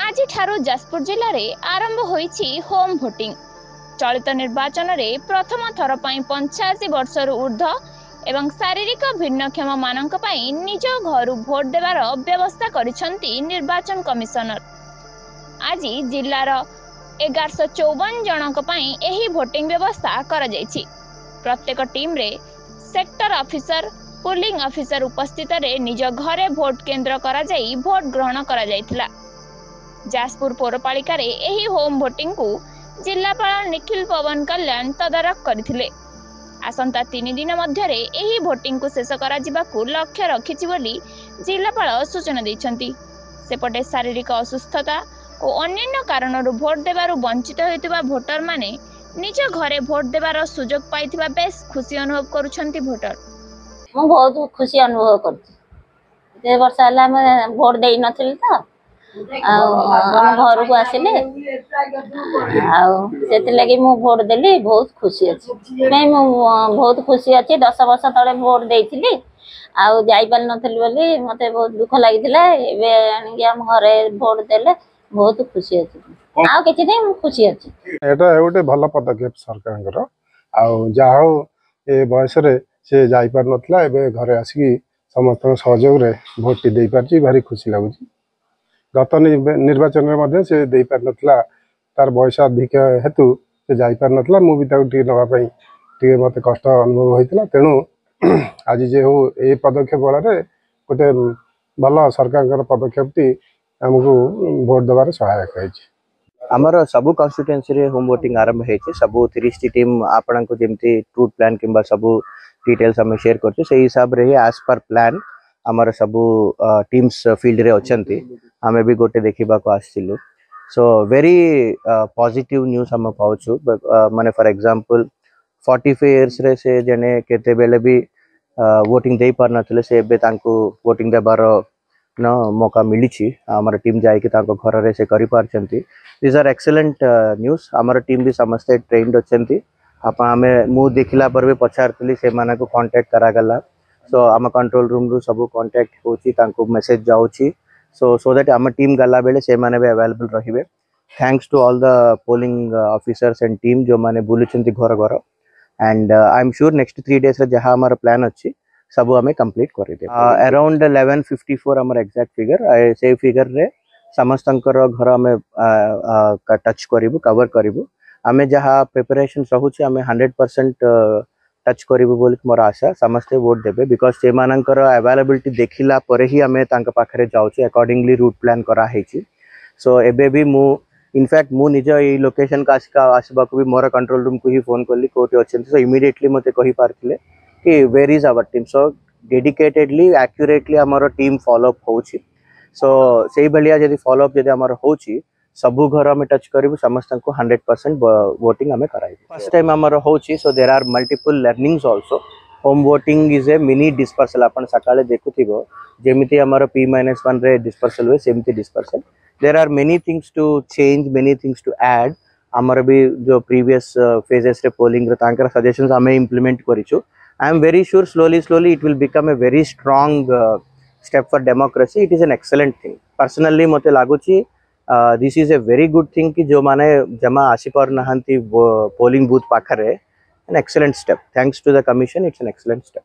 आज जाजपुर जिले में आरंभ होईछि होम भोटिंग। चलित निर्वाचन में प्रथम थर पर 85 वर्ष ऊर्ध्व एवं शारीरिक भिन्नक्षम मानक पई निज घर भोट देवार व्यवस्था करिसंती निर्वाचन कमिशनर। आज जिलार 1154 जनक पई एही भोटिंग व्यवस्था करा जायछि। प्रत्येक टीम रे सेक्टर ऑफिसर पोलिंग ऑफिसर उपस्थित रे निज घरे भोट केन्द्र करा जाई भोट ग्रहण करा जायतिला। जाजपुर पौरपालिका रे एही होम भोटिंग को जिलापाल निखिल पवन कल्याण तदारख करथिले। आसंता 3 दिन मध्य रे एही भोटिंग को शेष करा जिबाकू लक्ष्य रखिछि बोली जिलापाल सूचना दैछंती। सेपटे शारीरिक असुस्थता और अन्य कारणरू भोट देबारु वंचित होइतिबा भोटर माने निज घरे भोट देबार सुजोग पाइतिबा बेस खुशी अनुभव करूछंती भोटर। मु बहुत खुशी अनुभव करछि। ए वर्ष हला मैं भोट देई नथिल त हम घर को आसिले से लगी मु भोट देली। बहुत खुशी अच्छी नहीं मु बहुत खुशी अच्छी। 10 वर्ष तले भोट देइथिली आउ जाई पाल नथिल बोली मते बहुत दुख लागिथिला। एबे आनी हम घरे भोट देले बहुत खुशी अच्छी। आ किछि नहीं मु खुशी अच्छी। एटा एगोटे भल पदक्षेप सरकारଙ୍କର। आउ जाहो ए बयस रे से जाई पार नथला एबे घरे आसी समस्त सहयोग रे भोट देई पारची। भारी खुशी लागुची। गत निर्वाचन में से दे पार नथला तार बयस अधिक हेतु से जाई पार नथला। मु भी ताऊ टी नवा पई टी मते कष्ट अनुभव होइतला। तेणु आज जे हो ए पदक्षेप बଳରେ गोटे भल सरकार पदक्षेप टी हमको भोट देवार सहायक है। आमर सबु कन्स्टिट्युएंसी रे होम वोटिंग आरंभ होइछे। सबु 30 टी टीम आपन को जेमती रूट प्लान किंबा सबु डिटेल्स हम शेयर करछे। से हिसाब रे एज पर प्लान आमर सबु टीम्स फील्ड रे अछंती। हमें भी गोटे देखिबा को आसिलु। सो वेरी पॉजिटिव न्यूज़ हम पाउछु। माने फॉर एग्जांपल 45 इयर्स रे से जने केते बेले भी वोटिंग दे पार नथले से बे तांको वोटिंग देबार न मौका मिली छी। हमारा टीम जाए कि तांको घर रे से करि पारछंती। This are excellent news. हमारा टीम भी समस्त ट्रेन्ड अछंती। आपा हमें मु देखिला पर भी पछारतली से माने को कांटेक्ट करा गला। सो आम कंट्रोल रूम रु सब कांटेक्ट होची तांको मैसेज जाउची। so that our team gala bele se mane be available rahibe। thanks to all the polling officers and team jo mane buluchanti घर घर and I am sure next 3 days रे जहा हमारा प्लान अछि सब हमें कंप्लीट करि दे। अराउंड 11:54 हमर एग्जैक्ट फिगर से फिगर रे समस्तंकर घर हमें टच करिवु कवर करिवु। हमें जहा प्रिपरेशन रहउछि हमें 100% टच करिवु बोली मोर आशा। समस्ते वोट देबे बिकॉज से मानकर अवेलेबिलिटी देखिला परे ही हमें तांका पाखरे जाउछि। अकॉर्डिंगली रूट प्लान करा हेछि। सो एबे भी मु इनफैक्ट मु निज ए लोकेशन का आसबा को भी मोर कंट्रोल रूम को ही फोन करली कोठी अछंती। सो इमीडिएटली मते कहि पारथिले कि where is our team. So dedicatedly accurately हमर टीम फॉलो अप होछि। सो सेही भलिया जदी फॉलो अप जदी हमर होछि सबु घर में टच करिवु समस्त को 100% वोटिंग हमें कराई। फर्स्ट टाइम हमर होछि। So there are multiple learnings also. Home voting is a mini dispersal. अपन सकाळे देखुथिबो जेमिति हमर P-1 रे डिस्पर्सल होय सेमिति dispersal. There are many things to change many things to add. हमर भी जो प्रीवियस फेजेस रे पोलिंग रे तांकर सजेशंस हमें इंप्लीमेंट करिछु। I am very sure slowly it will become a very strong step for democracy. It is an excellent thing. Personally मते लागुची this is a very good thing कि जो माने जमा आसी पर नहंती पोलिंग बूथ पाखरे an excellent step. Thanks to the commission. It's an excellent step.